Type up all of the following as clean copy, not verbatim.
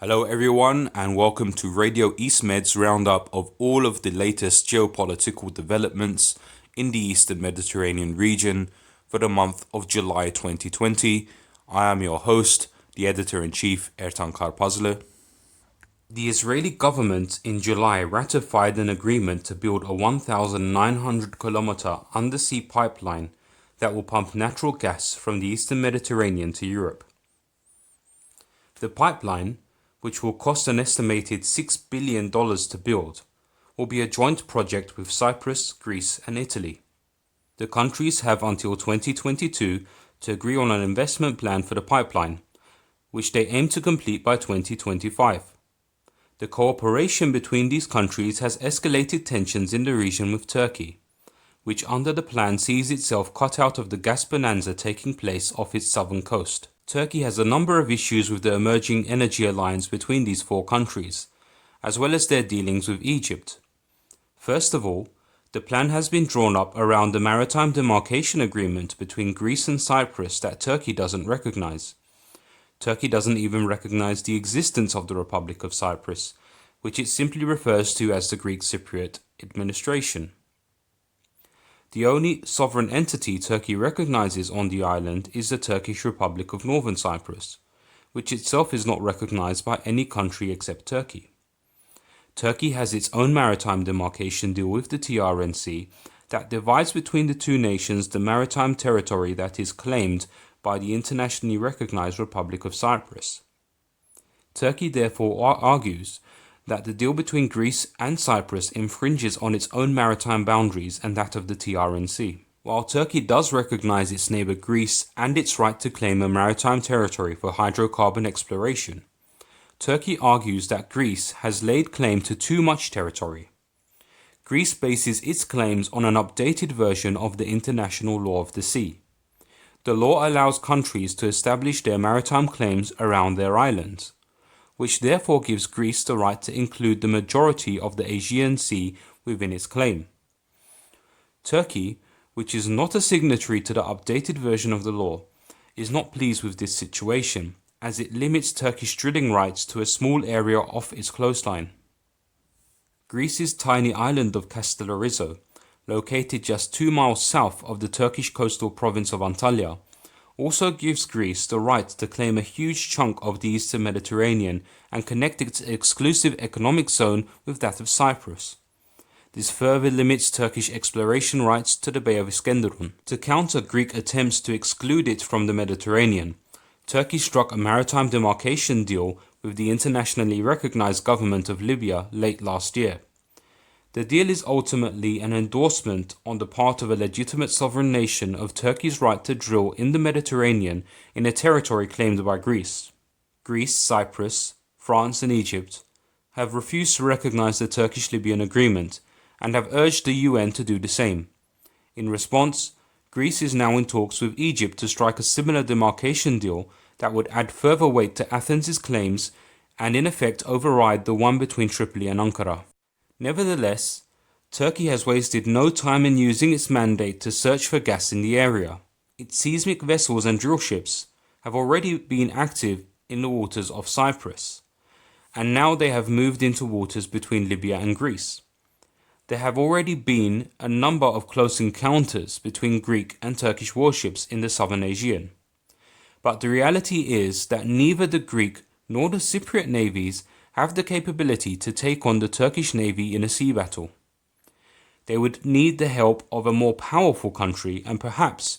Hello everyone and welcome to Radio EastMed's roundup of all of the latest geopolitical developments in the Eastern Mediterranean region for the month of July 2020. I am your host, the Editor-in-Chief Ertan Karpazli. The Israeli government in July ratified an agreement to build a 1,900-kilometer undersea pipeline that will pump natural gas from the Eastern Mediterranean to Europe. The pipeline, which will cost an estimated $6 billion to build, will be a joint project with Cyprus, Greece and Italy. The countries have until 2022 to agree on an investment plan for the pipeline, which they aim to complete by 2025. The cooperation between these countries has escalated tensions in the region with Turkey, which under the plan sees itself cut out of the gas bonanza taking place off its southern coast. Turkey has a number of issues with the emerging energy alliance between these four countries, as well as their dealings with Egypt. First of all, the plan has been drawn up around the maritime demarcation agreement between Greece and Cyprus that Turkey doesn't recognize. Turkey doesn't even recognize the existence of the Republic of Cyprus, which it simply refers to as the Greek Cypriot administration. The only sovereign entity Turkey recognizes on the island is the Turkish Republic of Northern Cyprus, which itself is not recognized by any country except Turkey. Turkey has its own maritime demarcation deal with the TRNC that divides between the two nations the maritime territory that is claimed by the internationally recognized Republic of Cyprus. Turkey therefore argues that the deal between Greece and Cyprus infringes on its own maritime boundaries and that of the TRNC. While Turkey does recognize its neighbor Greece and its right to claim a maritime territory for hydrocarbon exploration, Turkey argues that Greece has laid claim to too much territory. Greece bases its claims on an updated version of the International Law of the Sea. The law allows countries to establish their maritime claims around their islands, which therefore gives Greece the right to include the majority of the Aegean Sea within its claim. Turkey, which is not a signatory to the updated version of the law, is not pleased with this situation, as it limits Turkish drilling rights to a small area off its coastline. Greece's tiny island of Castellorizo, located just 2 miles south of the Turkish coastal province of Antalya, also gives Greece the right to claim a huge chunk of the Eastern Mediterranean and connect its exclusive economic zone with that of Cyprus. This further limits Turkish exploration rights to the Bay of Iskenderun. To counter Greek attempts to exclude it from the Mediterranean, Turkey struck a maritime demarcation deal with the internationally recognized government of Libya late last year. The deal is ultimately an endorsement on the part of a legitimate sovereign nation of Turkey's right to drill in the Mediterranean in a territory claimed by Greece. Greece, Cyprus, France and Egypt have refused to recognize the Turkish-Libyan agreement and have urged the UN to do the same. In response, Greece is now in talks with Egypt to strike a similar demarcation deal that would add further weight to Athens' claims and in effect override the one between Tripoli and Ankara. Nevertheless, Turkey has wasted no time in using its mandate to search for gas in the area. Its seismic vessels and drill ships have already been active in the waters of Cyprus, and now they have moved into waters between Libya and Greece. There have already been a number of close encounters between Greek and Turkish warships in the southern Aegean. But the reality is that neither the Greek nor the Cypriot navies have the capability to take on the Turkish navy in a sea battle. They would need the help of a more powerful country, and perhaps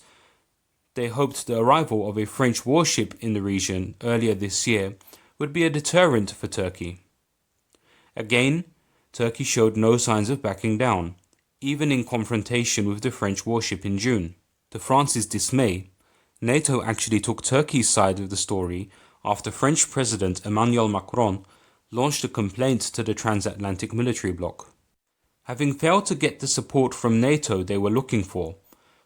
they hoped the arrival of a French warship in the region earlier this year would be a deterrent for Turkey. Again, Turkey showed no signs of backing down, even in confrontation with the French warship in June. To France's dismay, NATO actually took Turkey's side of the story after French President Emmanuel Macron launched a complaint to the transatlantic military bloc. Having failed to get the support from NATO they were looking for,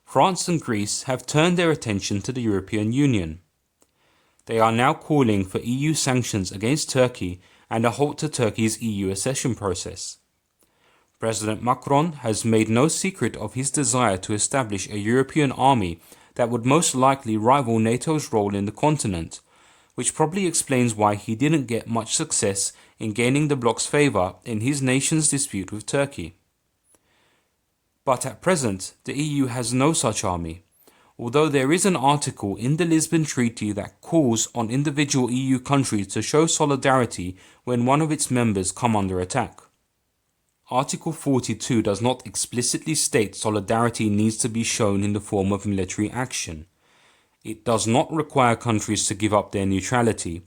France and Greece have turned their attention to the European Union. They are now calling for EU sanctions against Turkey and a halt to Turkey's EU accession process. President Macron has made no secret of his desire to establish a European army that would most likely rival NATO's role in the continent, which probably explains why he didn't get much success in gaining the bloc's favour in his nation's dispute with Turkey. But at present, the EU has no such army, although there is an article in the Lisbon Treaty that calls on individual EU countries to show solidarity when one of its members come under attack. Article 42 does not explicitly state solidarity needs to be shown in the form of military action. It does not require countries to give up their neutrality,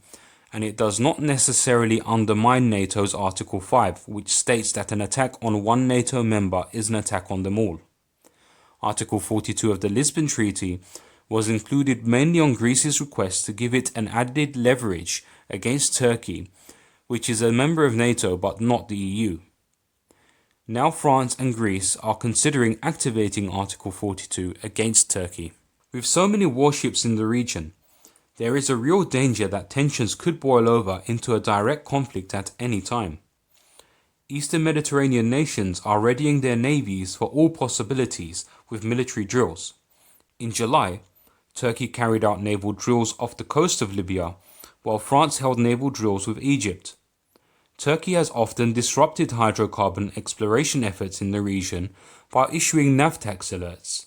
and it does not necessarily undermine NATO's Article 5, which states that an attack on one NATO member is an attack on them all. Article 42 of the Lisbon Treaty was included mainly on Greece's request to give it an added leverage against Turkey, which is a member of NATO but not the EU. Now France and Greece are considering activating Article 42 against Turkey. With so many warships in the region, there is a real danger that tensions could boil over into a direct conflict at any time. Eastern Mediterranean nations are readying their navies for all possibilities with military drills. In July, Turkey carried out naval drills off the coast of Libya, while France held naval drills with Egypt. Turkey has often disrupted hydrocarbon exploration efforts in the region by issuing NAVTAX alerts,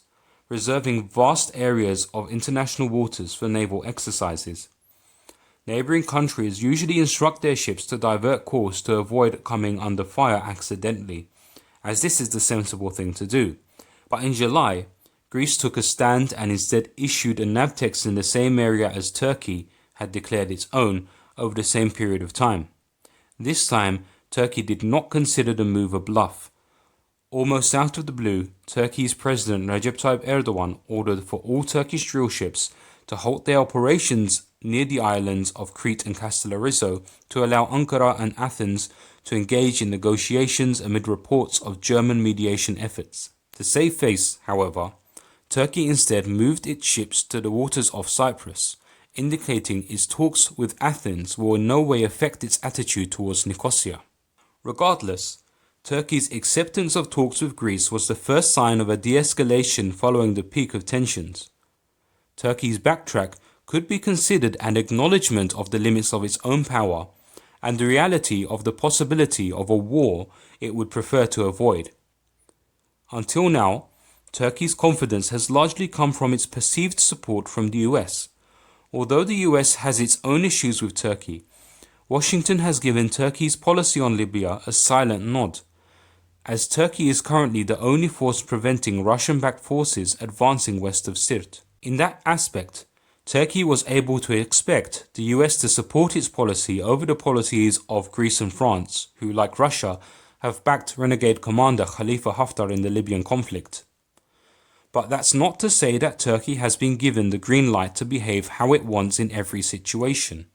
reserving vast areas of international waters for naval exercises. Neighbouring countries usually instruct their ships to divert course to avoid coming under fire accidentally, as this is the sensible thing to do. But in July, Greece took a stand and instead issued a NAVTAX in the same area as Turkey had declared its own over the same period of time. This time, Turkey did not consider the move a bluff. Almost out of the blue, Turkey's President Recep Tayyip Erdogan ordered for all Turkish drill ships to halt their operations near the islands of Crete and Castellarizo to allow Ankara and Athens to engage in negotiations amid reports of German mediation efforts. To save face, however, Turkey instead moved its ships to the waters off Cyprus, indicating its talks with Athens will in no way affect its attitude towards Nicosia. Regardless, Turkey's acceptance of talks with Greece was the first sign of a de-escalation following the peak of tensions. Turkey's backtrack could be considered an acknowledgement of the limits of its own power and the reality of the possibility of a war it would prefer to avoid. Until now, Turkey's confidence has largely come from its perceived support from the US. Although the US has its own issues with Turkey, Washington has given Turkey's policy on Libya a silent nod, as Turkey is currently the only force preventing Russian-backed forces advancing west of Sirte. In that aspect, Turkey was able to expect the US to support its policy over the policies of Greece and France, who, like Russia, have backed renegade commander Khalifa Haftar in the Libyan conflict. But that's not to say that Turkey has been given the green light to behave how it wants in every situation.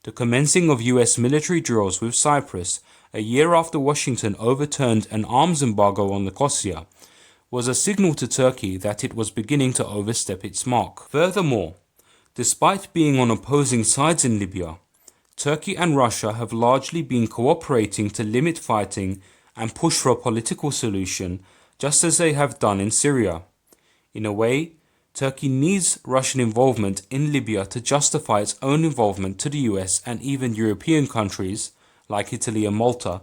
The commencing of US military drills with Cyprus a year after Washington overturned an arms embargo on Nicosia was a signal to Turkey that it was beginning to overstep its mark. Furthermore, despite being on opposing sides in Libya, Turkey and Russia have largely been cooperating to limit fighting and push for a political solution, just as they have done in Syria. In a way, Turkey needs Russian involvement in Libya to justify its own involvement to the US and even European countries, like Italy and Malta,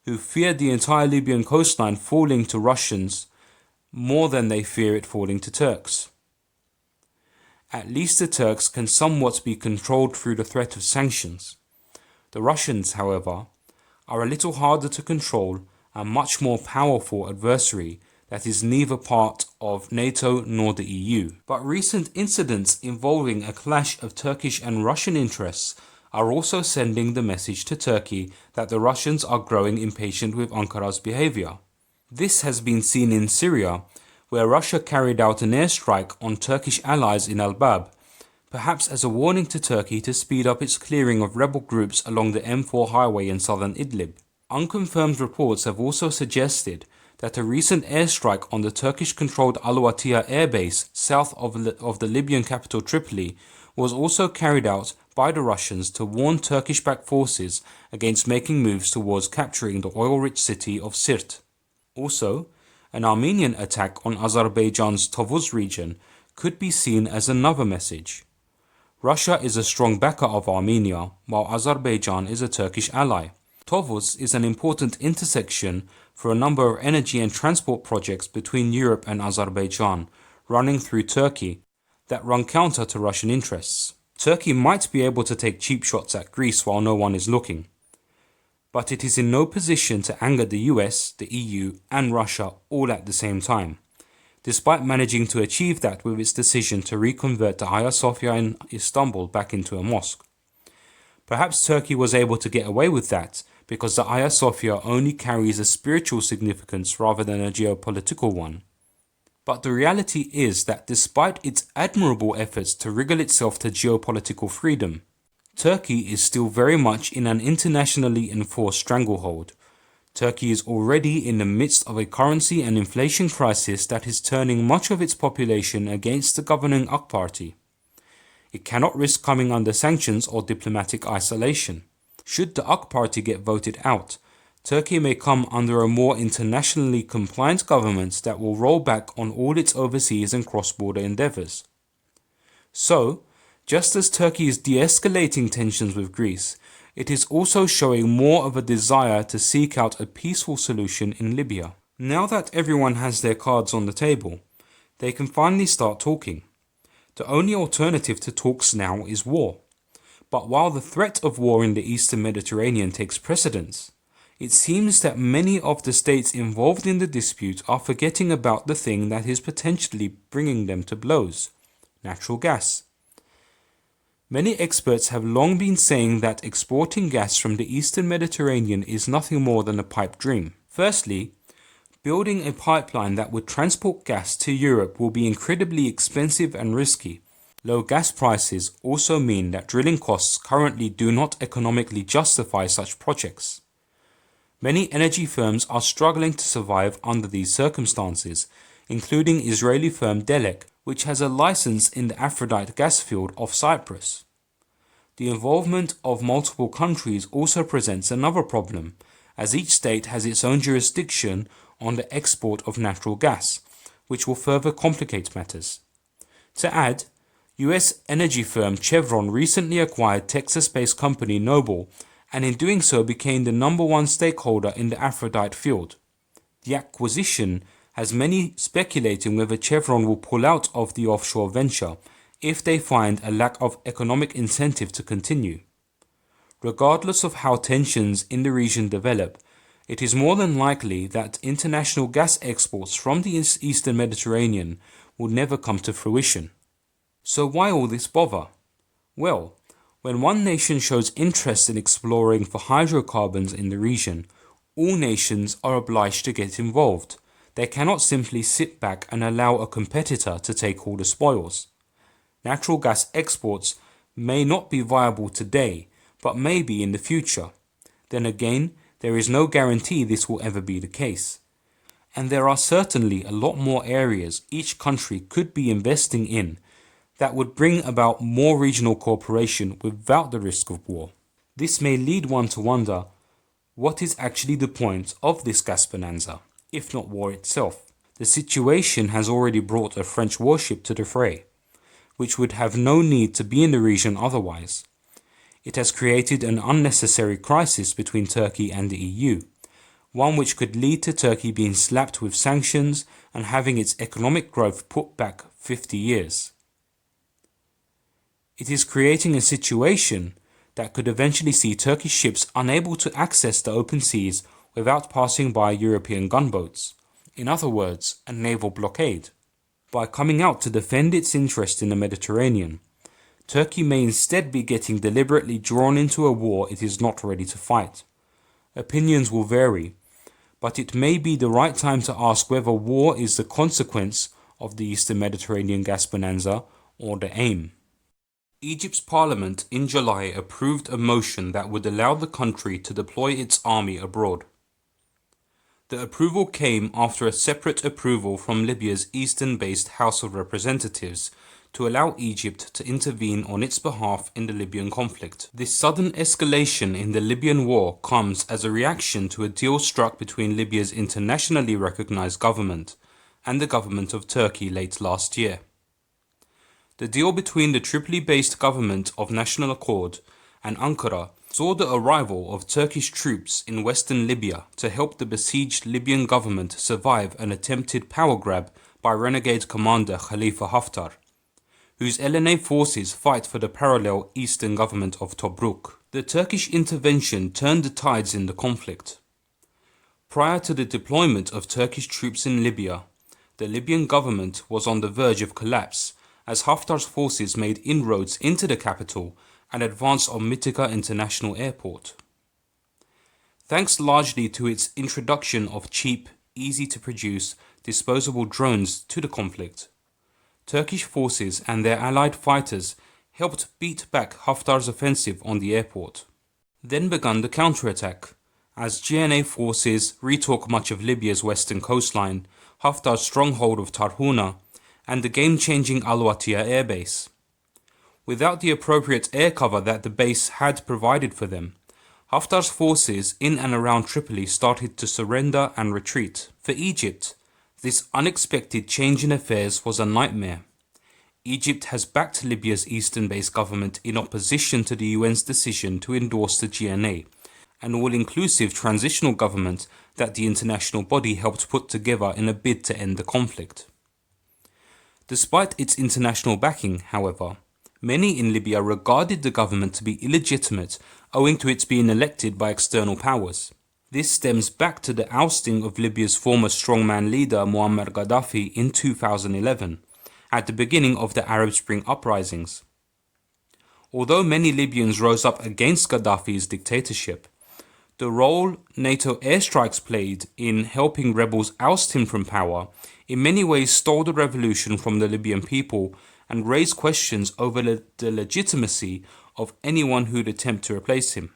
who fear the entire Libyan coastline falling to Russians more than they fear it falling to Turks. At least the Turks can somewhat be controlled through the threat of sanctions. The Russians, however, are a little harder to control and much more powerful adversary that is neither part of NATO nor the EU. But recent incidents involving a clash of Turkish and Russian interests are also sending the message to Turkey that the Russians are growing impatient with Ankara's behavior. This has been seen in Syria, where Russia carried out an airstrike on Turkish allies in Al-Bab, perhaps as a warning to Turkey to speed up its clearing of rebel groups along the M4 highway in southern Idlib. Unconfirmed reports have also suggested that a recent airstrike on the Turkish-controlled Al-Watiya airbase south of the Libyan capital Tripoli was also carried out by the Russians to warn Turkish-backed forces against making moves towards capturing the oil-rich city of Sirte. Also, an Armenian attack on Azerbaijan's Tovuz region could be seen as another message. Russia is a strong backer of Armenia, while Azerbaijan is a Turkish ally. Tovuz is an important intersection for a number of energy and transport projects between Europe and Azerbaijan, running through Turkey, that run counter to Russian interests. Turkey might be able to take cheap shots at Greece while no one is looking, but it is in no position to anger the US, the EU and Russia all at the same time, despite managing to achieve that with its decision to reconvert the Hagia Sophia in Istanbul back into a mosque. Perhaps Turkey was able to get away with that because the Hagia Sophia only carries a spiritual significance rather than a geopolitical one. But the reality is that despite its admirable efforts to wriggle itself to geopolitical freedom, Turkey is still very much in an internationally enforced stranglehold. Turkey is already in the midst of a currency and inflation crisis that is turning much of its population against the governing AK Party. It cannot risk coming under sanctions or diplomatic isolation. Should the AK Party get voted out, Turkey may come under a more internationally compliant government that will roll back on all its overseas and cross-border endeavours. So, just as Turkey is de-escalating tensions with Greece, it is also showing more of a desire to seek out a peaceful solution in Libya. Now that everyone has their cards on the table, they can finally start talking. The only alternative to talks now is war. But while the threat of war in the Eastern Mediterranean takes precedence, it seems that many of the states involved in the dispute are forgetting about the thing that is potentially bringing them to blows: natural gas. Many experts have long been saying that exporting gas from the Eastern Mediterranean is nothing more than a pipe dream. Firstly, building a pipeline that would transport gas to Europe will be incredibly expensive and risky. Low gas prices also mean that drilling costs currently do not economically justify such projects. Many energy firms are struggling to survive under these circumstances, including Israeli firm Delek, which has a license in the Aphrodite gas field off Cyprus. The involvement of multiple countries also presents another problem, as each state has its own jurisdiction on the export of natural gas, which will further complicate matters. To add, US energy firm Chevron recently acquired Texas-based company Noble, and in doing so became the #1 stakeholder in the Aphrodite field. The acquisition has many speculating whether Chevron will pull out of the offshore venture if they find a lack of economic incentive to continue. Regardless of how tensions in the region develop, it is more than likely that international gas exports from the Eastern Mediterranean will never come to fruition. So why all this bother? Well, when one nation shows interest in exploring for hydrocarbons in the region, all nations are obliged to get involved. They cannot simply sit back and allow a competitor to take all the spoils. Natural gas exports may not be viable today, but may be in the future. Then again, there is no guarantee this will ever be the case. And there are certainly a lot more areas each country could be investing in that would bring about more regional cooperation without the risk of war. This may lead one to wonder, what is actually the point of this gas bonanza, if not war itself? The situation has already brought a French warship to the fray, which would have no need to be in the region otherwise. It has created an unnecessary crisis between Turkey and the EU, one which could lead to Turkey being slapped with sanctions and having its economic growth put back 50 years. It is creating a situation that could eventually see Turkish ships unable to access the open seas without passing by European gunboats. In other words, a naval blockade. By coming out to defend its interest in the Mediterranean, Turkey may instead be getting deliberately drawn into a war it is not ready to fight. Opinions will vary, but it may be the right time to ask whether war is the consequence of the Eastern Mediterranean gas bonanza or the aim. Egypt's parliament in July approved a motion that would allow the country to deploy its army abroad. The approval came after a separate approval from Libya's eastern-based House of Representatives to allow Egypt to intervene on its behalf in the Libyan conflict. This sudden escalation in the Libyan war comes as a reaction to a deal struck between Libya's internationally recognized government and the government of Turkey late last year. The deal between the Tripoli-based government of National Accord and Ankara saw the arrival of Turkish troops in western Libya to help the besieged Libyan government survive an attempted power grab by renegade commander Khalifa Haftar, whose LNA forces fight for the parallel eastern government of Tobruk. The Turkish intervention turned the tides in the conflict. Prior to the deployment of Turkish troops in Libya, the Libyan government was on the verge of collapse as Haftar's forces made inroads into the capital and advanced on Mytika International Airport. Thanks largely to its introduction of cheap, easy-to-produce, disposable drones to the conflict, Turkish forces and their allied fighters helped beat back Haftar's offensive on the airport. Then began the counterattack, as GNA forces retook much of Libya's western coastline, Haftar's stronghold of Tarhuna, and the game-changing Al-Watiya airbase. Without the appropriate air cover that the base had provided for them, Haftar's forces in and around Tripoli started to surrender and retreat. For Egypt, this unexpected change in affairs was a nightmare. Egypt has backed Libya's eastern-based government in opposition to the UN's decision to endorse the GNA, an all-inclusive transitional government that the international body helped put together in a bid to end the conflict. Despite its international backing, however, many in Libya regarded the government to be illegitimate owing to its being elected by external powers. This stems back to the ousting of Libya's former strongman leader Muammar Gaddafi in 2011, at the beginning of the Arab Spring uprisings. Although many Libyans rose up against Gaddafi's dictatorship, the role NATO airstrikes played in helping rebels oust him from power in many ways stole the revolution from the Libyan people and raised questions over the legitimacy of anyone who'd attempt to replace him.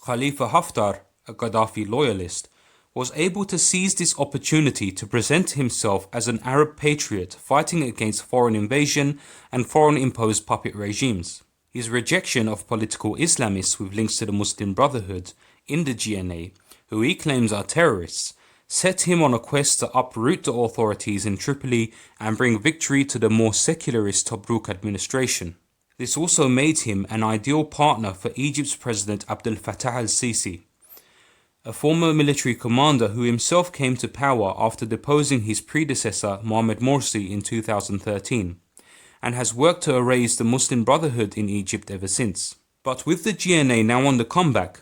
Khalifa Haftar, a Gaddafi loyalist, was able to seize this opportunity to present himself as an Arab patriot fighting against foreign invasion and foreign-imposed puppet regimes. His rejection of political Islamists with links to the Muslim Brotherhood in the GNA, who he claims are terrorists, set him on a quest to uproot the authorities in Tripoli and bring victory to the more secularist Tobruk administration. This also made him an ideal partner for Egypt's President Abdel Fattah al-Sisi, a former military commander who himself came to power after deposing his predecessor Mohamed Morsi in 2013, and has worked to erase the Muslim Brotherhood in Egypt ever since. But with the GNA now on the comeback,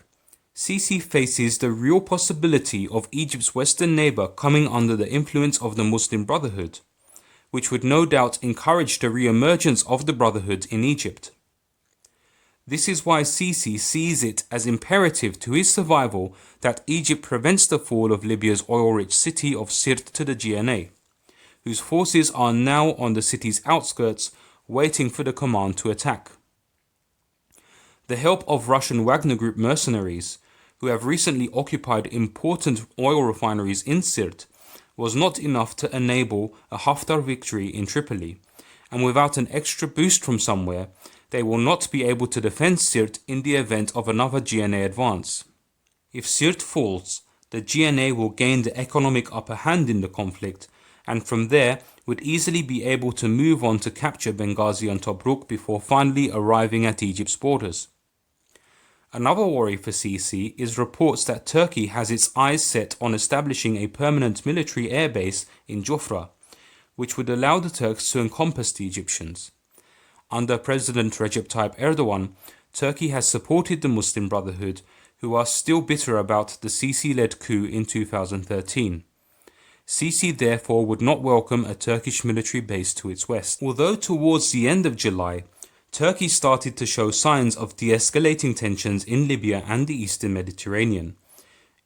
Sisi faces the real possibility of Egypt's western neighbour coming under the influence of the Muslim Brotherhood, which would no doubt encourage the re-emergence of the Brotherhood in Egypt. This is why Sisi sees it as imperative to his survival that Egypt prevents the fall of Libya's oil-rich city of Sirte to the GNA, whose forces are now on the city's outskirts waiting for the command to attack. The help of Russian Wagner Group mercenaries, who have recently occupied important oil refineries in Sirte, was not enough to enable a Haftar victory in Tripoli, and without an extra boost from somewhere, they will not be able to defend Sirte in the event of another GNA advance. If Sirte falls, the GNA will gain the economic upper hand in the conflict, and from there would easily be able to move on to capture Benghazi and Tobruk before finally arriving at Egypt's borders. Another worry for Sisi is reports that Turkey has its eyes set on establishing a permanent military airbase in Jufra, which would allow the Turks to encompass the Egyptians. Under President Recep Tayyip Erdogan, Turkey has supported the Muslim Brotherhood, who are still bitter about the Sisi-led coup in 2013. Sisi therefore would not welcome a Turkish military base to its west. Although towards the end of July, Turkey started to show signs of de-escalating tensions in Libya and the eastern Mediterranean,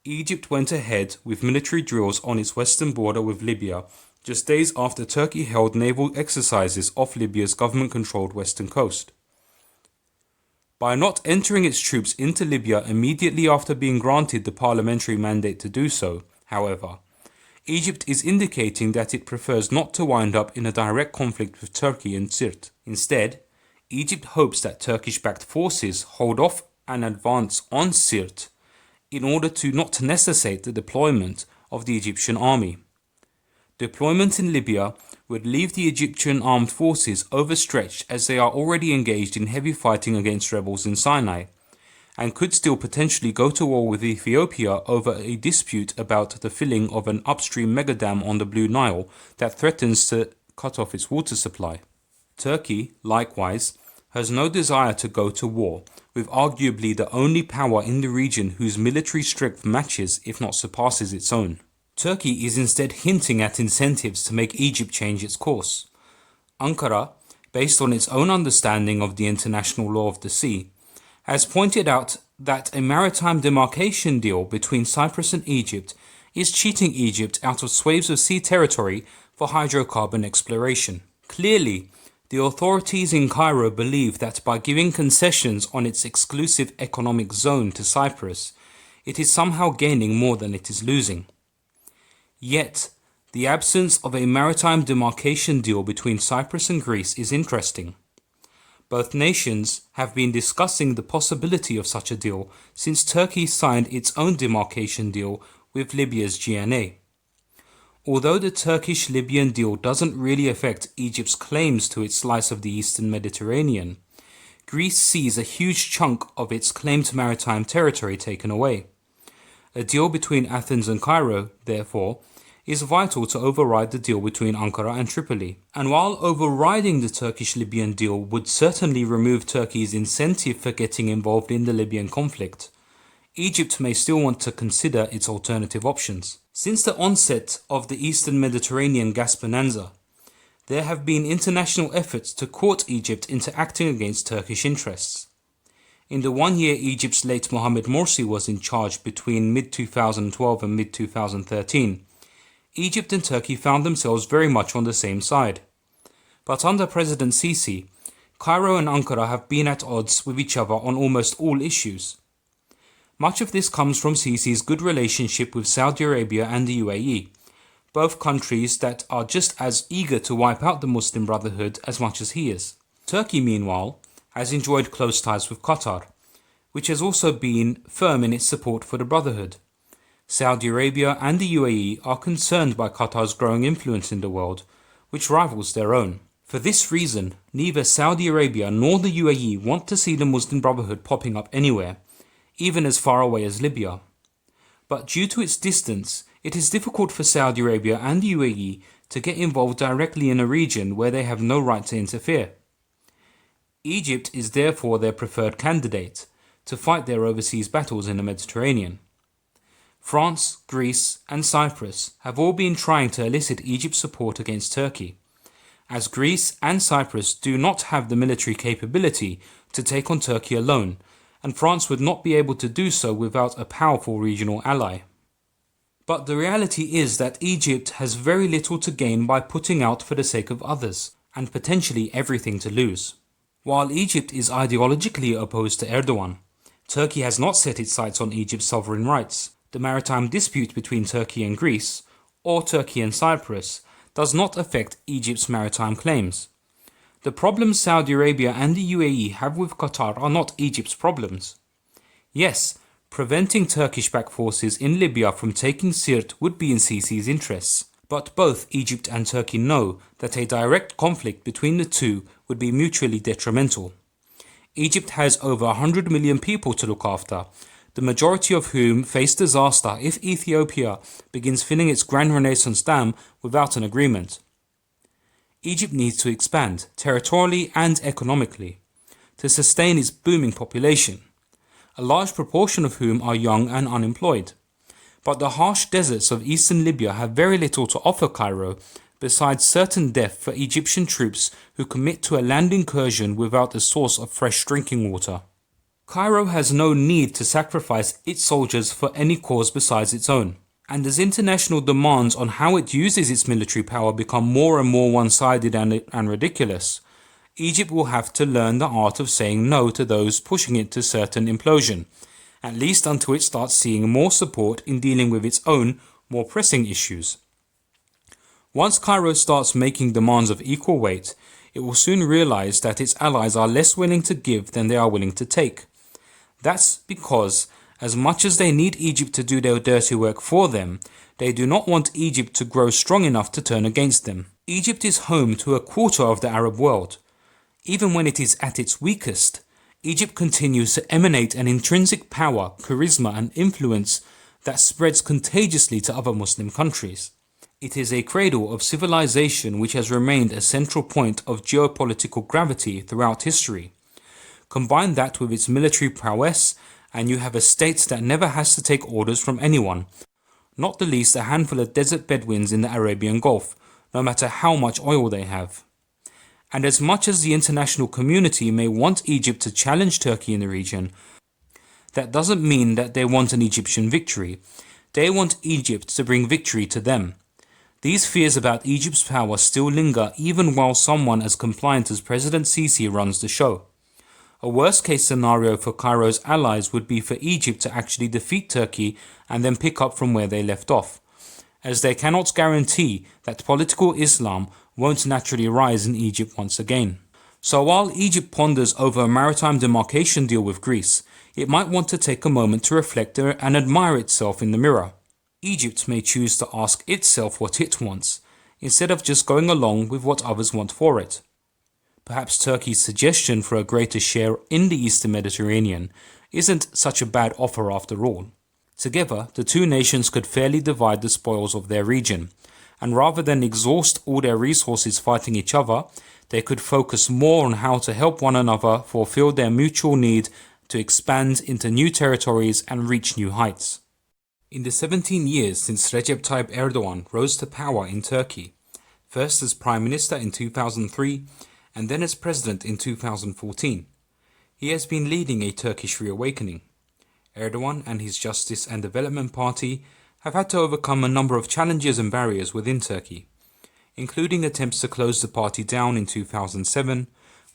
Egypt went ahead with military drills on its western border with Libya just days after Turkey held naval exercises off Libya's government-controlled western coast. By not entering its troops into Libya immediately after being granted the parliamentary mandate to do so, however, Egypt is indicating that it prefers not to wind up in a direct conflict with Turkey and Sirte. Instead, Egypt hopes that Turkish-backed forces hold off an advance on Sirte in order to not necessitate the deployment of the Egyptian army. Deployment in Libya would leave the Egyptian armed forces overstretched as they are already engaged in heavy fighting against rebels in Sinai, and could still potentially go to war with Ethiopia over a dispute about the filling of an upstream megadam on the Blue Nile that threatens to cut off its water supply. Turkey, likewise, has no desire to go to war with arguably the only power in the region whose military strength matches, if not surpasses, its own. Turkey is instead hinting at incentives to make Egypt change its course. Ankara, based on its own understanding of the international law of the sea, has pointed out that a maritime demarcation deal between Cyprus and Egypt is cheating Egypt out of swathes of sea territory for hydrocarbon exploration. Clearly, the authorities in Cairo believe that by giving concessions on its exclusive economic zone to Cyprus, it is somehow gaining more than it is losing. Yet, the absence of a maritime demarcation deal between Cyprus and Greece is interesting. Both nations have been discussing the possibility of such a deal since Turkey signed its own demarcation deal with Libya's GNA. Although the Turkish-Libyan deal doesn't really affect Egypt's claims to its slice of the Eastern Mediterranean, Greece sees a huge chunk of its claimed maritime territory taken away. A deal between Athens and Cairo, therefore, is vital to override the deal between Ankara and Tripoli. And while overriding the Turkish-Libyan deal would certainly remove Turkey's incentive for getting involved in the Libyan conflict, Egypt may still want to consider its alternative options. Since the onset of the Eastern Mediterranean gas bonanza, there have been international efforts to court Egypt into acting against Turkish interests. In the 1 year Egypt's late Mohamed Morsi was in charge between mid-2012 and mid-2013, Egypt and Turkey found themselves very much on the same side. But under President Sisi, Cairo and Ankara have been at odds with each other on almost all issues. Much of this comes from Sisi's good relationship with Saudi Arabia and the UAE, both countries that are just as eager to wipe out the Muslim Brotherhood as much as he is. Turkey, meanwhile, has enjoyed close ties with Qatar, which has also been firm in its support for the Brotherhood. Saudi Arabia and the UAE are concerned by Qatar's growing influence in the world, which rivals their own. For this reason, neither Saudi Arabia nor the UAE want to see the Muslim Brotherhood popping up anywhere, even as far away as Libya. But due to its distance, it is difficult for Saudi Arabia and the UAE to get involved directly in a region where they have no right to interfere. Egypt is therefore their preferred candidate to fight their overseas battles in the Mediterranean. France, Greece, and Cyprus have all been trying to elicit Egypt's support against Turkey, as Greece and Cyprus do not have the military capability to take on Turkey alone, and France would not be able to do so without a powerful regional ally. But the reality is that Egypt has very little to gain by putting out for the sake of others, and potentially everything to lose. While Egypt is ideologically opposed to Erdogan, Turkey has not set its sights on Egypt's sovereign rights. The maritime dispute between Turkey and Greece, or Turkey and Cyprus, does not affect Egypt's maritime claims. The problems Saudi Arabia and the UAE have with Qatar are not Egypt's problems. Yes, preventing Turkish-backed forces in Libya from taking Sirte would be in Sisi's interests, but both Egypt and Turkey know that a direct conflict between the two would be mutually detrimental. Egypt has over 100 million people to look after, the majority of whom face disaster if Ethiopia begins filling its Grand Renaissance Dam without an agreement. Egypt needs to expand, territorially and economically, to sustain its booming population, a large proportion of whom are young and unemployed. But the harsh deserts of eastern Libya have very little to offer Cairo, besides certain death for Egyptian troops who commit to a land incursion without a source of fresh drinking water. Cairo has no need to sacrifice its soldiers for any cause besides its own, and as international demands on how it uses its military power become more and more one-sided and ridiculous, Egypt will have to learn the art of saying no to those pushing it to certain implosion, at least until it starts seeing more support in dealing with its own, more pressing issues. Once Cairo starts making demands of equal weight, it will soon realize that its allies are less willing to give than they are willing to take. That's because, As much as they need Egypt to do their dirty work for them, they do not want Egypt to grow strong enough to turn against them. Egypt is home to a quarter of the Arab world. Even when it is at its weakest, Egypt continues to emanate an intrinsic power, charisma and influence that spreads contagiously to other Muslim countries. It is a cradle of civilization which has remained a central point of geopolitical gravity throughout history. Combine that with its military prowess, and you have a state that never has to take orders from anyone, not the least a handful of desert Bedouins in the Arabian Gulf, no matter how much oil they have. And as much as the international community may want Egypt to challenge Turkey in the region, that doesn't mean that they want an Egyptian victory. They want Egypt to bring victory to them. These fears about Egypt's power still linger even while someone as compliant as President Sisi runs the show. A worst-case scenario for Cairo's allies would be for Egypt to actually defeat Turkey and then pick up from where they left off, as they cannot guarantee that political Islam won't naturally rise in Egypt once again. So while Egypt ponders over a maritime demarcation deal with Greece, it might want to take a moment to reflect and admire itself in the mirror. Egypt may choose to ask itself what it wants, instead of just going along with what others want for it. Perhaps Turkey's suggestion for a greater share in the Eastern Mediterranean isn't such a bad offer after all. Together, the two nations could fairly divide the spoils of their region, and rather than exhaust all their resources fighting each other, they could focus more on how to help one another fulfill their mutual need to expand into new territories and reach new heights. In the 17 years since Recep Tayyip Erdogan rose to power in Turkey, first as Prime Minister in 2003 and then as President in 2014, he has been leading a Turkish reawakening. Erdogan and his Justice and Development Party have had to overcome a number of challenges and barriers within Turkey, including attempts to close the party down in 2007,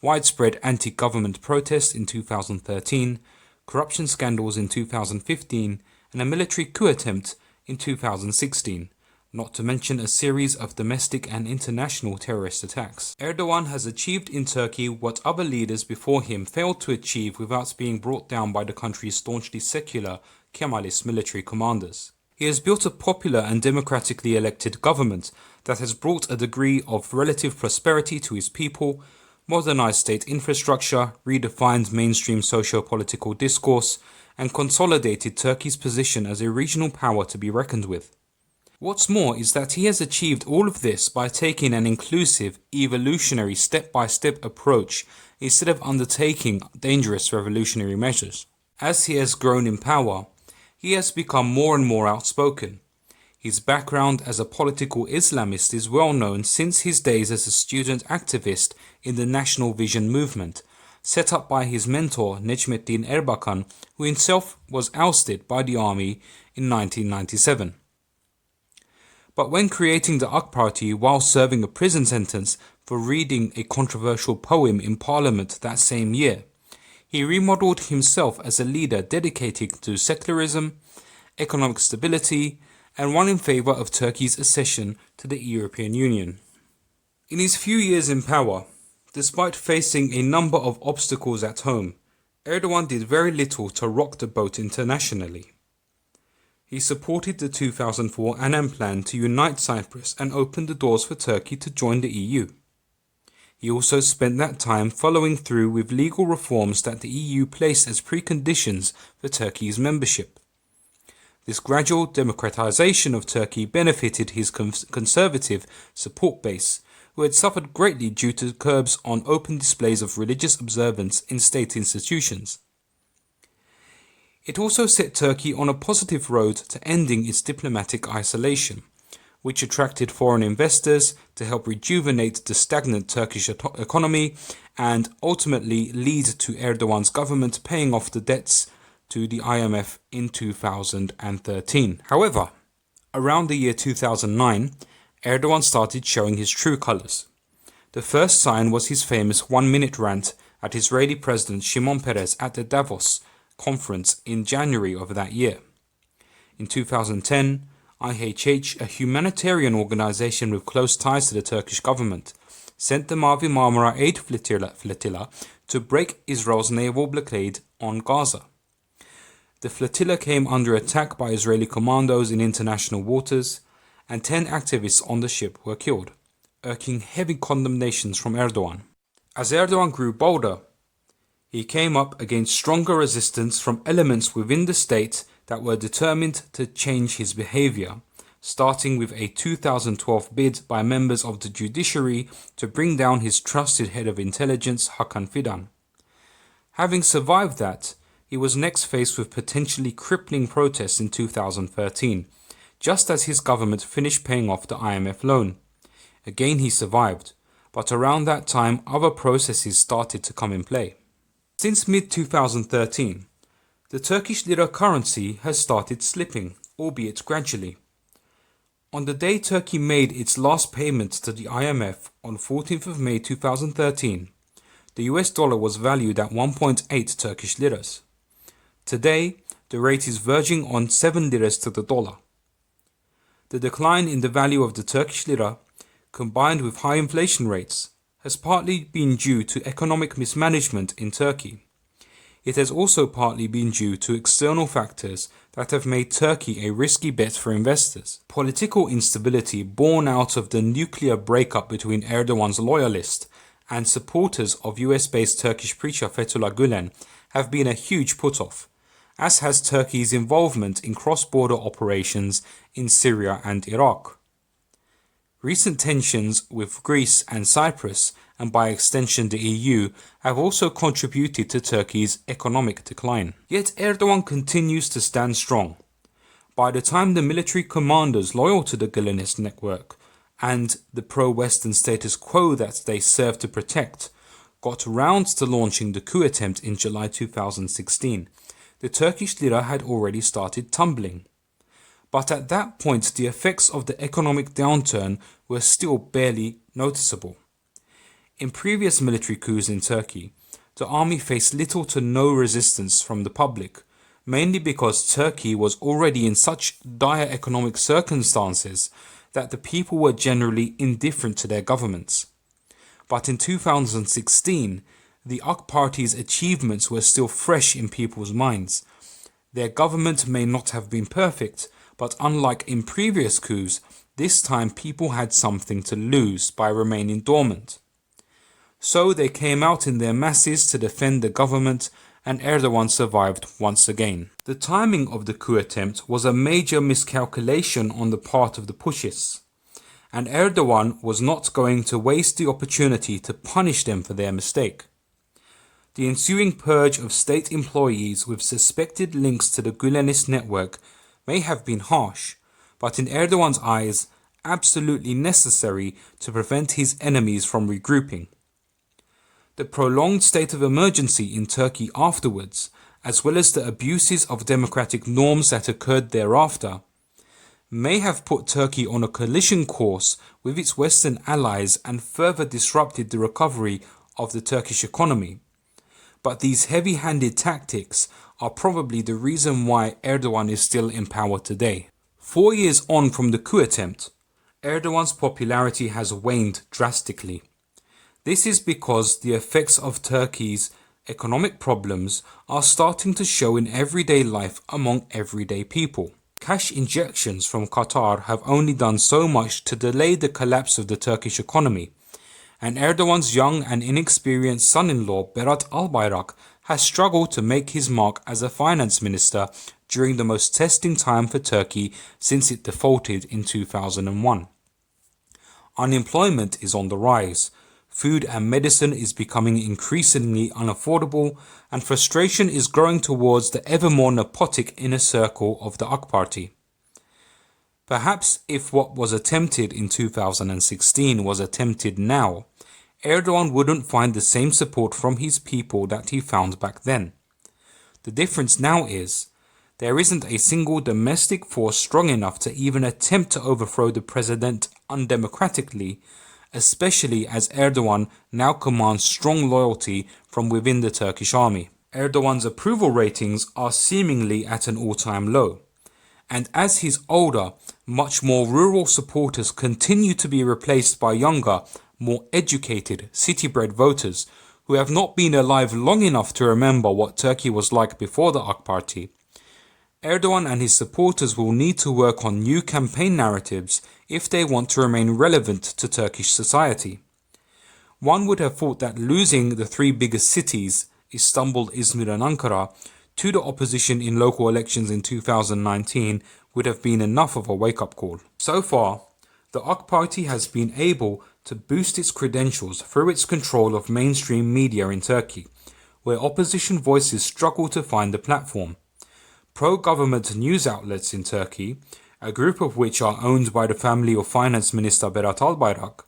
widespread anti-government protests in 2013, corruption scandals in 2015, and a military coup attempt in 2016, not to mention a series of domestic and international terrorist attacks. Erdogan has achieved in Turkey what other leaders before him failed to achieve without being brought down by the country's staunchly secular Kemalist military commanders. He has built a popular and democratically elected government that has brought a degree of relative prosperity to his people, modernized state infrastructure, redefined mainstream socio-political discourse, and consolidated Turkey's position as a regional power to be reckoned with. What's more is that he has achieved all of this by taking an inclusive, evolutionary, step-by-step approach instead of undertaking dangerous revolutionary measures. As he has grown in power, he has become more and more outspoken. His background as a political Islamist is well known since his days as a student activist in the National Vision movement, set up by his mentor Necmettin Erbakan, who himself was ousted by the army in 1997. But when creating the AK Party while serving a prison sentence for reading a controversial poem in Parliament that same year, he remodeled himself as a leader dedicated to secularism, economic stability, and one in favour of Turkey's accession to the European Union. In his few years in power, despite facing a number of obstacles at home, Erdogan did very little to rock the boat internationally. He supported the 2004 Annan Plan to unite Cyprus and opened the doors for Turkey to join the EU. He also spent that time following through with legal reforms that the EU placed as preconditions for Turkey's membership. This gradual democratization of Turkey benefited his conservative support base, who had suffered greatly due to curbs on open displays of religious observance in state institutions. It also set Turkey on a positive road to ending its diplomatic isolation, which attracted foreign investors to help rejuvenate the stagnant Turkish economy and ultimately lead to Erdogan's government paying off the debts to the IMF in 2013. However, around the year 2009, Erdogan started showing his true colours. The first sign was his famous one-minute rant at Israeli President Shimon Peres at the Davos conference in January of that year. In 2010, IHH, a humanitarian organization with close ties to the Turkish government, sent the Mavi Marmara aid flotilla to break Israel's naval blockade on Gaza. the flotilla came under attack by Israeli commandos in international waters, and 10 activists on the ship were killed, irking heavy condemnations from Erdogan. As Erdogan grew bolder, he came up against stronger resistance from elements within the state that were determined to change his behavior, starting with a 2012 bid by members of the judiciary to bring down his trusted head of intelligence, Hakan Fidan. Having survived that, he was next faced with potentially crippling protests in 2013, just as his government finished paying off the IMF loan. Again he survived, but around that time other processes started to come in play. Since mid-2013, the Turkish lira currency has started slipping, albeit gradually. On the day Turkey made its last payment to the IMF on 14th of May 2013, the US dollar was valued at 1.8 Turkish liras. Today, the rate is verging on 7 liras to the dollar. The decline in the value of the Turkish lira, combined with high inflation rates, has partly been due to economic mismanagement in Turkey. It has also partly been due to external factors that have made Turkey a risky bet for investors. Political instability born out of the nuclear breakup between Erdogan's loyalists and supporters of US-based Turkish preacher Fethullah Gulen have been a huge put-off, as has Turkey's involvement in cross-border operations in Syria and Iraq. Recent tensions with Greece and Cyprus, and by extension the EU, have also contributed to Turkey's economic decline. Yet Erdogan continues to stand strong. By the time the military commanders loyal to the Gülenist network and the pro-Western status quo that they serve to protect got round to launching the coup attempt in July 2016, the Turkish lira had already started tumbling. But at that point the effects of the economic downturn were still barely noticeable. In previous military coups in Turkey, the army faced little to no resistance from the public, mainly because Turkey was already in such dire economic circumstances that the people were generally indifferent to their governments. But in 2016, the AK Party's achievements were still fresh in people's minds. Their government may not have been perfect, but unlike in previous coups, this time people had something to lose by remaining dormant. So they came out in their masses to defend the government, and Erdogan survived once again. The timing of the coup attempt was a major miscalculation on the part of the Pushists, and Erdogan was not going to waste the opportunity to punish them for their mistake. The ensuing purge of state employees with suspected links to the Gülenist network may have been harsh, but in Erdogan's eyes, absolutely necessary to prevent his enemies from regrouping. The prolonged state of emergency in Turkey afterwards, as well as the abuses of democratic norms that occurred thereafter, may have put Turkey on a collision course with its Western allies and further disrupted the recovery of the Turkish economy. But these heavy-handed tactics are probably the reason why Erdogan is still in power today. 4 years on from the coup attempt, Erdogan's popularity has waned drastically. This is because the effects of Turkey's economic problems are starting to show in everyday life among everyday people. Cash injections from Qatar have only done so much to delay the collapse of the Turkish economy, and Erdogan's young and inexperienced son-in-law Berat Albayrak has struggled to make his mark as a finance minister during the most testing time for Turkey since it defaulted in 2001. Unemployment is on the rise, food and medicine is becoming increasingly unaffordable, and frustration is growing towards the ever more nepotic inner circle of the AK Party. Perhaps if what was attempted in 2016 was attempted now, Erdogan wouldn't find the same support from his people that he found back then. The difference now is, there isn't a single domestic force strong enough to even attempt to overthrow the president undemocratically, especially as Erdogan now commands strong loyalty from within the Turkish army. Erdogan's approval ratings are seemingly at an all-time low, and as his older, much more rural supporters continue to be replaced by younger, more educated, city-bred voters who have not been alive long enough to remember what Turkey was like before the AK Party, Erdogan and his supporters will need to work on new campaign narratives if they want to remain relevant to Turkish society. One would have thought that losing the three biggest cities, Istanbul, Izmir and Ankara, to the opposition in local elections in 2019 would have been enough of a wake-up call. So far, the AK Party has been able to boost its credentials through its control of mainstream media in Turkey, where opposition voices struggle to find a platform. Pro-government news outlets in Turkey, a group of which are owned by the family of Finance Minister Berat Albayrak,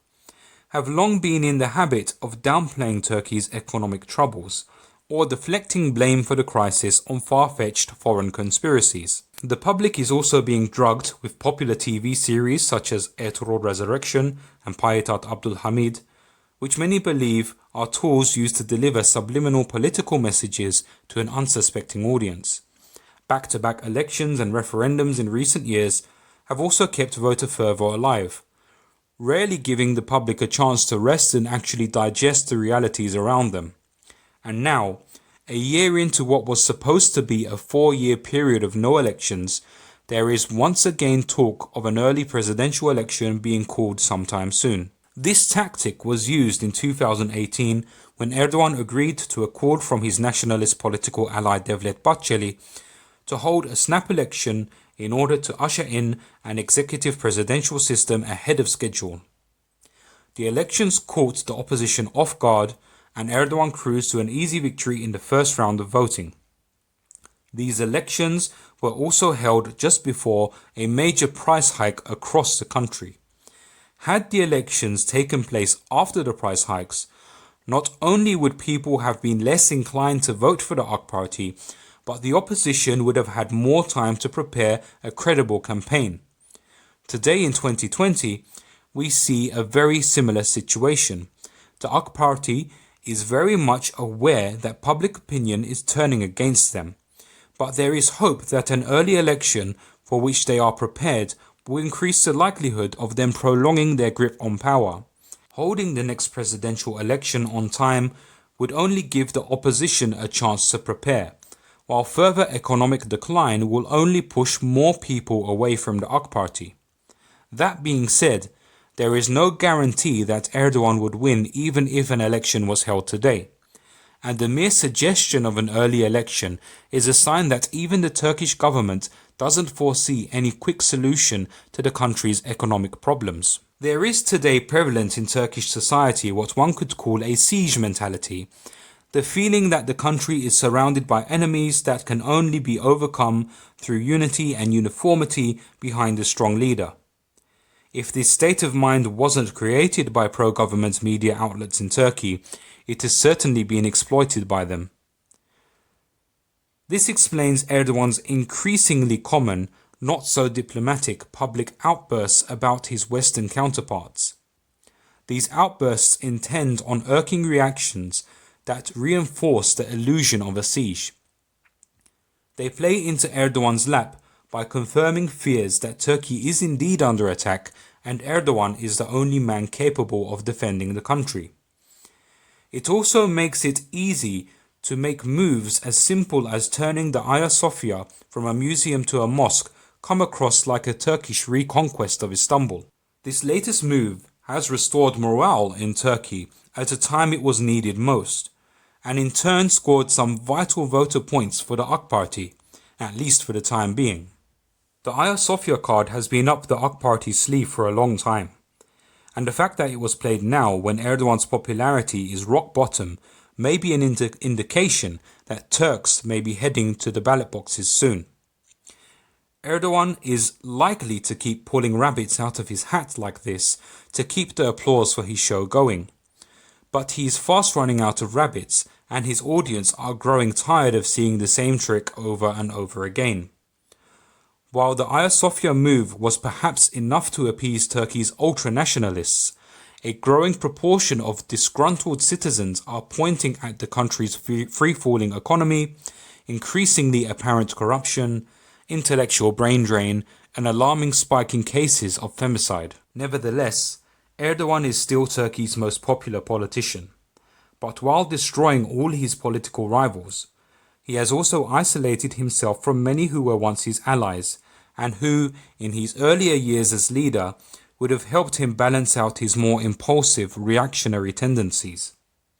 have long been in the habit of downplaying Turkey's economic troubles, or deflecting blame for the crisis on far-fetched foreign conspiracies. The public is also being drugged with popular TV series such as Ertuğrul Resurrection and Payitaht Abdul Hamid, which many believe are tools used to deliver subliminal political messages to an unsuspecting audience. Back-to-back elections and referendums in recent years have also kept voter fervour alive, rarely giving the public a chance to rest and actually digest the realities around them. And now, a year into what was supposed to be a 4-year period of no elections, there is once again talk of an early presidential election being called sometime soon. This tactic was used in 2018 when Erdogan agreed to a call from his nationalist political ally Devlet Bahçeli to hold a snap election in order to usher in an executive presidential system ahead of schedule. The elections caught the opposition off guard and Erdogan cruised to an easy victory in the first round of voting. These elections were also held just before a major price hike across the country. Had the elections taken place after the price hikes, not only would people have been less inclined to vote for the AK Party, but the opposition would have had more time to prepare a credible campaign. Today in 2020, we see a very similar situation. The AK Party is very much aware that public opinion is turning against them, but there is hope that an early election for which they are prepared will increase the likelihood of them prolonging their grip on power. Holding the next presidential election on time would only give the opposition a chance to prepare, while further economic decline will only push more people away from the AK Party. That being said, there is no guarantee that Erdogan would win even if an election was held today. And the mere suggestion of an early election is a sign that even the Turkish government doesn't foresee any quick solution to the country's economic problems. There is today prevalent in Turkish society what one could call a siege mentality, the feeling that the country is surrounded by enemies that can only be overcome through unity and uniformity behind a strong leader. If this state of mind wasn't created by pro-government media outlets in Turkey, it has certainly been exploited by them. This explains Erdogan's increasingly common, not so diplomatic public outbursts about his Western counterparts. These outbursts intend on irking reactions that reinforce the illusion of a siege. They play into Erdogan's lap by confirming fears that Turkey is indeed under attack and Erdogan is the only man capable of defending the country. It also makes it easy to make moves as simple as turning the Hagia Sophia from a museum to a mosque come across like a Turkish reconquest of Istanbul. This latest move has restored morale in Turkey at a time it was needed most, and in turn scored some vital voter points for the AK Party, at least for the time being. The Hagia Sophia card has been up the AK Party's sleeve for a long time, and the fact that it was played now when Erdogan's popularity is rock bottom may be an indication that Turks may be heading to the ballot boxes soon. Erdogan is likely to keep pulling rabbits out of his hat like this to keep the applause for his show going. But he is fast running out of rabbits, and his audience are growing tired of seeing the same trick over and over again. While the Hagia Sophia move was perhaps enough to appease Turkey's ultra-nationalists, a growing proportion of disgruntled citizens are pointing at the country's free-falling economy, increasingly apparent corruption, intellectual brain drain, and alarming spike in cases of femicide. Nevertheless, Erdogan is still Turkey's most popular politician. But while destroying all his political rivals, He has also isolated himself from many who were once his allies, and who, in his earlier years as leader, would have helped him balance out his more impulsive, reactionary tendencies.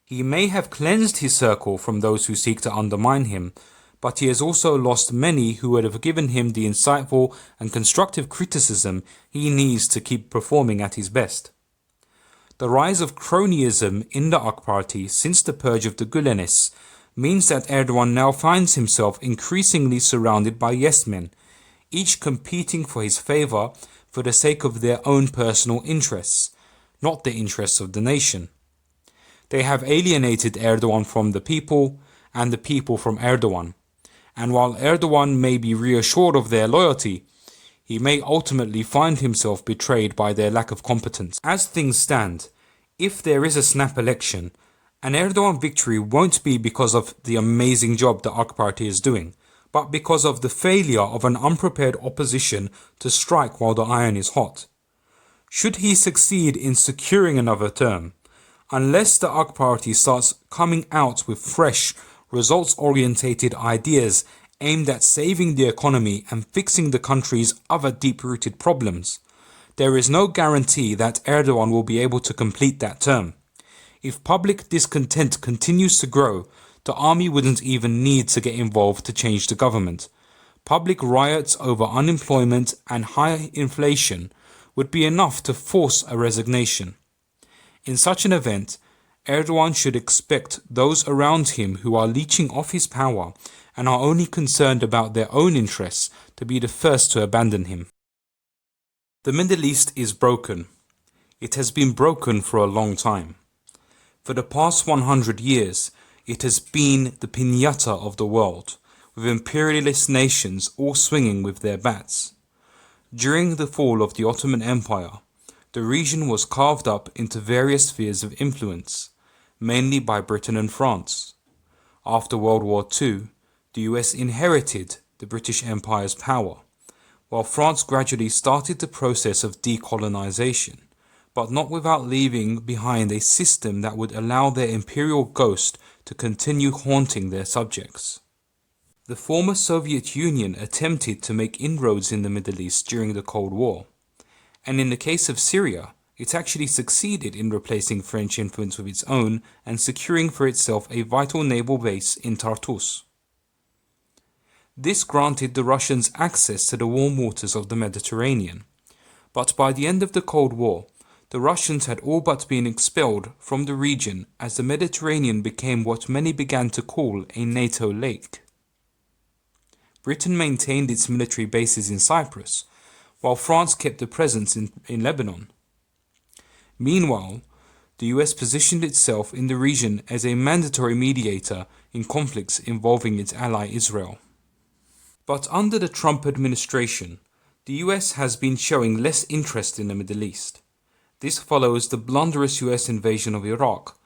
He may have cleansed his circle from those who seek to undermine him, but he has also lost many who would have given him the insightful and constructive criticism he needs to keep performing at his best. The rise of cronyism in the AK Party since the purge of the Gülenists means that Erdogan now finds himself increasingly surrounded by yes-men, each competing for his favour for the sake of their own personal interests, not the interests of the nation. They have alienated Erdogan from the people and the people from Erdogan, and while Erdogan may be reassured of their loyalty, he may ultimately find himself betrayed by their lack of competence. As things stand, if there is a snap election, an Erdogan victory won't be because of the amazing job the AK Party is doing, but because of the failure of an unprepared opposition to strike while the iron is hot. Should he succeed in securing another term, unless the AK Party starts coming out with fresh, results-orientated ideas aimed at saving the economy and fixing the country's other deep-rooted problems, there is no guarantee that Erdogan will be able to complete that term. If public discontent continues to grow, the army wouldn't even need to get involved to change the government. Public riots over unemployment and high inflation would be enough to force a resignation. In such an event, Erdogan should expect those around him who are leeching off his power and are only concerned about their own interests to be the first to abandon him. The Middle East is broken. It has been broken for a long time. For the past 100 years, it has been the piñata of the world, with imperialist nations all swinging with their bats. During the fall of the Ottoman Empire, the region was carved up into various spheres of influence, mainly by Britain and France. After World War II, the US inherited the British Empire's power, while France gradually started the process of decolonization, but not without leaving behind a system that would allow their imperial ghost to continue haunting their subjects. The former Soviet Union attempted to make inroads in the Middle East during the Cold War, and in the case of Syria, it actually succeeded in replacing French influence with its own and securing for itself a vital naval base in Tartus. This granted the Russians access to the warm waters of the Mediterranean, but by the end of the Cold War, the Russians had all but been expelled from the region as the Mediterranean became what many began to call a NATO lake. Britain maintained its military bases in Cyprus, while France kept a presence in Lebanon. Meanwhile, the US positioned itself in the region as a mandatory mediator in conflicts involving its ally Israel. But under the Trump administration, the US has been showing less interest in the Middle East. This follows the blunderous US invasion of Iraq,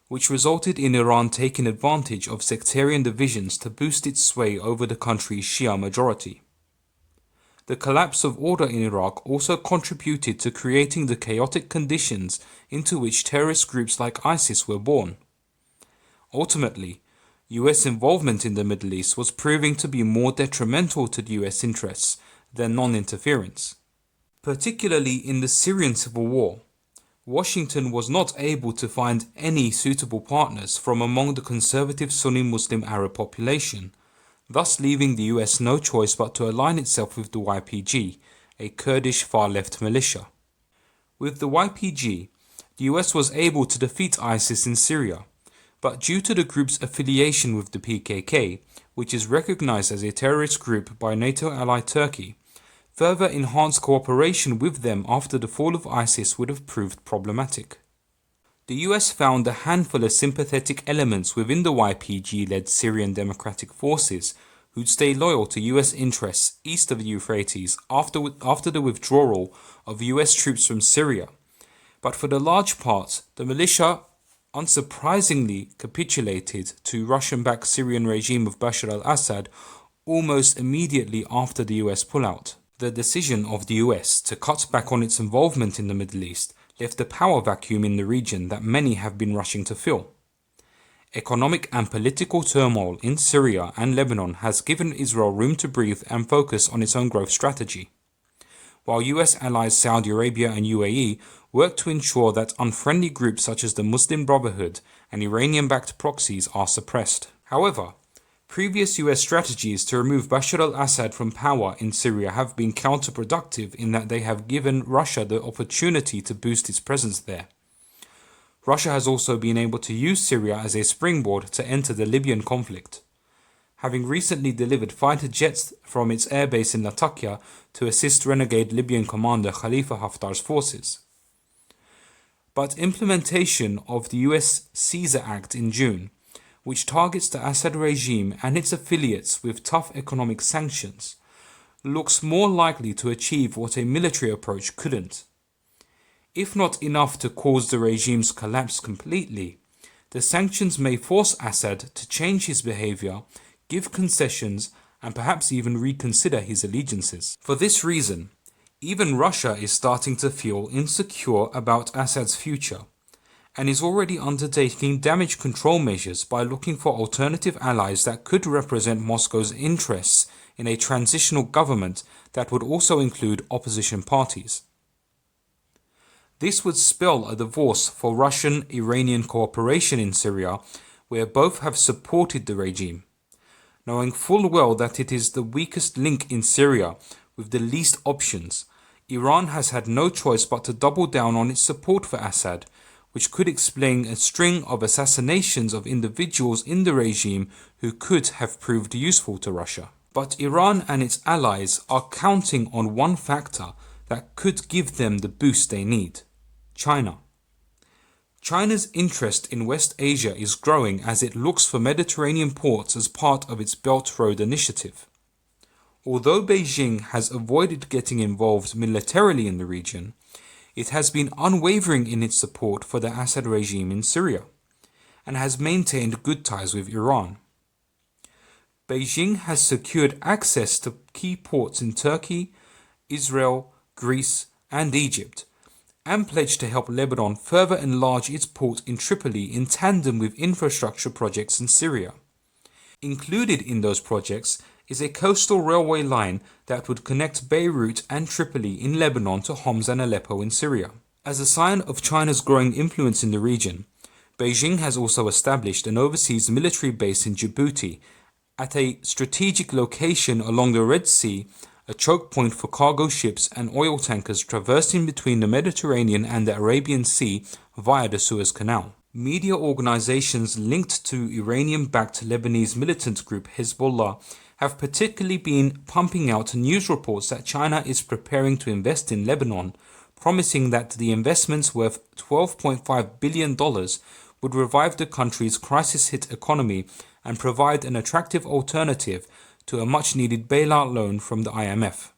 which resulted in Iran taking advantage of sectarian divisions to boost its sway over the country's Shia majority. The collapse of order in Iraq also contributed to creating the chaotic conditions into which terrorist groups like ISIS were born. Ultimately, US involvement in the Middle East was proving to be more detrimental to the US interests than non-interference. Particularly in the Syrian civil war, Washington was not able to find any suitable partners from among the conservative Sunni Muslim Arab population, thus leaving the US no choice but to align itself with the YPG, a Kurdish far-left militia. With the YPG, the US was able to defeat ISIS in Syria, but due to the group's affiliation with the PKK, which is recognized as a terrorist group by NATO ally Turkey, further enhanced cooperation with them after the fall of ISIS would have proved problematic. The US found a handful of sympathetic elements within the YPG-led Syrian Democratic Forces who'd stay loyal to US interests east of the Euphrates after the withdrawal of US troops from Syria, but for the large part, the militia unsurprisingly capitulated to Russian-backed Syrian regime of Bashar al-Assad almost immediately after the US pullout. The decision of the US to cut back on its involvement in the Middle East left a power vacuum in the region that many have been rushing to fill. Economic and political turmoil in Syria and Lebanon has given Israel room to breathe and focus on its own growth strategy, while US allies Saudi Arabia and UAE work to ensure that unfriendly groups such as the Muslim Brotherhood and Iranian-backed proxies are suppressed. However, previous US strategies to remove Bashar al-Assad from power in Syria have been counterproductive in that they have given Russia the opportunity to boost its presence there. Russia has also been able to use Syria as a springboard to enter the Libyan conflict, having recently delivered fighter jets from its airbase in Latakia to assist renegade Libyan commander Khalifa Haftar's forces. But implementation of the US Caesar Act in June, which targets the Assad regime and its affiliates with tough economic sanctions, looks more likely to achieve what a military approach couldn't. If not enough to cause the regime's collapse completely, the sanctions may force Assad to change his behavior, give concessions, and perhaps even reconsider his allegiances. For this reason, even Russia is starting to feel insecure about Assad's future, and is already undertaking damage control measures by looking for alternative allies that could represent Moscow's interests in a transitional government that would also include opposition parties. This would spell a divorce for Russian-Iranian cooperation in Syria, where both have supported the regime. Knowing full well that it is the weakest link in Syria with the least options, Iran has had no choice but to double down on its support for Assad, which could explain a string of assassinations of individuals in the regime who could have proved useful to Russia. But Iran and its allies are counting on one factor that could give them the boost they need: China. China's interest in West Asia is growing as it looks for Mediterranean ports as part of its Belt Road Initiative. Although Beijing has avoided getting involved militarily in the region, it has been unwavering in its support for the Assad regime in Syria, and has maintained good ties with Iran. Beijing has secured access to key ports in Turkey, Israel, Greece, and Egypt, and pledged to help Lebanon further enlarge its port in Tripoli in tandem with infrastructure projects in Syria. Included in those projects is a coastal railway line that would connect Beirut and Tripoli in Lebanon to Homs and Aleppo in Syria. As a sign of China's growing influence in the region, Beijing has also established an overseas military base in Djibouti at a strategic location along the Red Sea, a choke point for cargo ships and oil tankers traversing between the Mediterranean and the Arabian Sea via the Suez Canal. Media organizations linked to Iranian-backed Lebanese militant group Hezbollah have particularly been pumping out news reports that China is preparing to invest in Lebanon, promising that the investments worth $12.5 billion would revive the country's crisis-hit economy and provide an attractive alternative to a much-needed bailout loan from the IMF.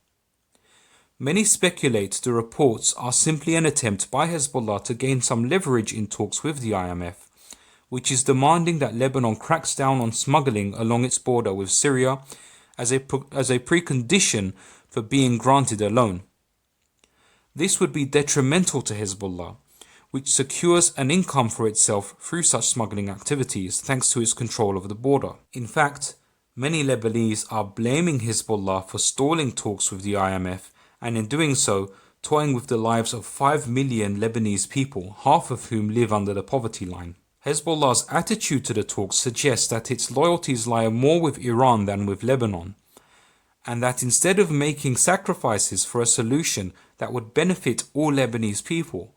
Many speculate the reports are simply an attempt by Hezbollah to gain some leverage in talks with the IMF, which is demanding that Lebanon cracks down on smuggling along its border with Syria as a precondition for being granted a loan. This would be detrimental to Hezbollah, which secures an income for itself through such smuggling activities thanks to its control of the border. In fact, many Lebanese are blaming Hezbollah for stalling talks with the IMF and in doing so toying with the lives of 5 million Lebanese people, half of whom live under the poverty line. Hezbollah's attitude to the talks suggests that its loyalties lie more with Iran than with Lebanon, and that instead of making sacrifices for a solution that would benefit all Lebanese people,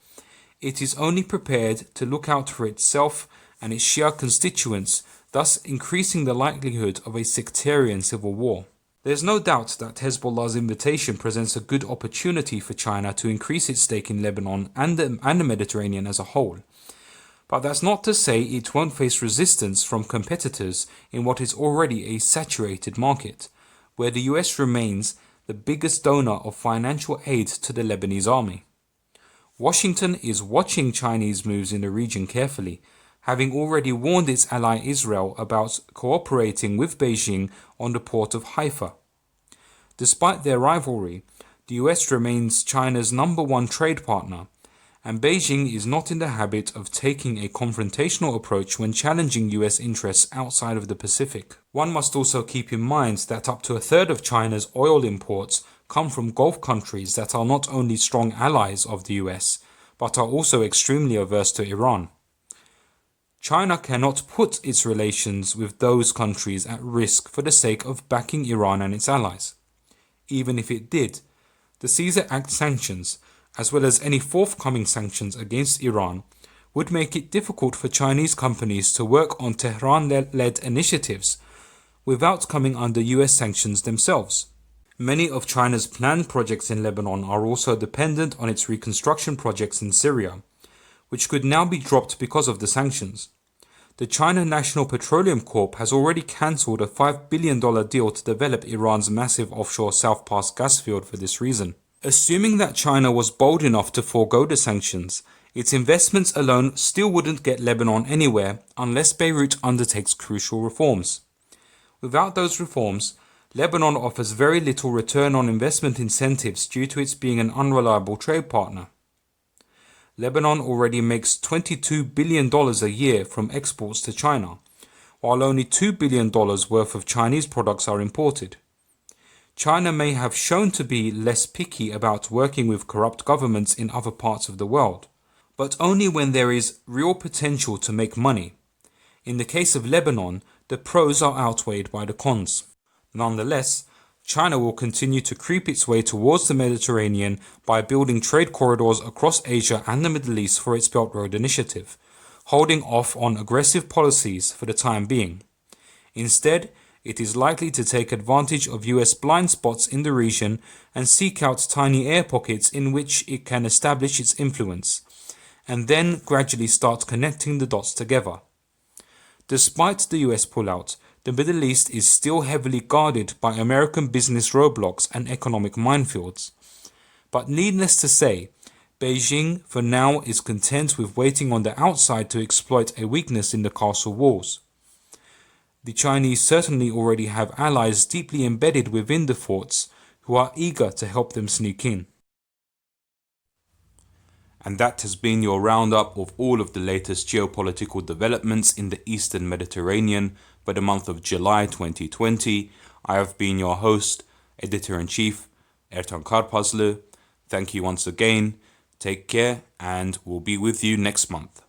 it is only prepared to look out for itself and its Shia constituents, thus increasing the likelihood of a sectarian civil war. There's no doubt that Hezbollah's invitation presents a good opportunity for China to increase its stake in Lebanon and the Mediterranean as a whole. But that's not to say it won't face resistance from competitors in what is already a saturated market, where the US remains the biggest donor of financial aid to the Lebanese army. Washington is watching Chinese moves in the region carefully, having already warned its ally Israel about cooperating with Beijing on the port of Haifa. Despite their rivalry, the US remains China's #1 trade partner, and Beijing is not in the habit of taking a confrontational approach when challenging US interests outside of the Pacific. One must also keep in mind that up to a third of China's oil imports come from Gulf countries that are not only strong allies of the US, but are also extremely averse to Iran. China cannot put its relations with those countries at risk for the sake of backing Iran and its allies. Even if it did, the Caesar Act sanctions, as well as any forthcoming sanctions against Iran, would make it difficult for Chinese companies to work on Tehran-led initiatives without coming under US sanctions themselves. Many of China's planned projects in Lebanon are also dependent on its reconstruction projects in Syria, which could now be dropped because of the sanctions. The China National Petroleum Corp has already cancelled a $5 billion deal to develop Iran's massive offshore South Pass gas field for this reason. Assuming that China was bold enough to forego the sanctions, its investments alone still wouldn't get Lebanon anywhere unless Beirut undertakes crucial reforms. Without those reforms, Lebanon offers very little return on investment incentives due to its being an unreliable trade partner. Lebanon already makes $22 billion a year from exports to China, while only $2 billion worth of Chinese products are imported. China may have shown to be less picky about working with corrupt governments in other parts of the world, but only when there is real potential to make money. In the case of Lebanon, the pros are outweighed by the cons. Nonetheless, China will continue to creep its way towards the Mediterranean by building trade corridors across Asia and the Middle East for its Belt Road Initiative, holding off on aggressive policies for the time being. Instead, it is likely to take advantage of US blind spots in the region and seek out tiny air pockets in which it can establish its influence, and then gradually start connecting the dots together. Despite the US pullout, the Middle East is still heavily guarded by American business roadblocks and economic minefields. But needless to say, Beijing for now is content with waiting on the outside to exploit a weakness in the castle walls. The Chinese certainly already have allies deeply embedded within the forts who are eager to help them sneak in. And that has been your roundup of all of the latest geopolitical developments in the Eastern Mediterranean for the month of July 2020. I have been your host, Editor-in-Chief, Ertan Karpazli. Thank you once again. Take care, and we'll be with you next month.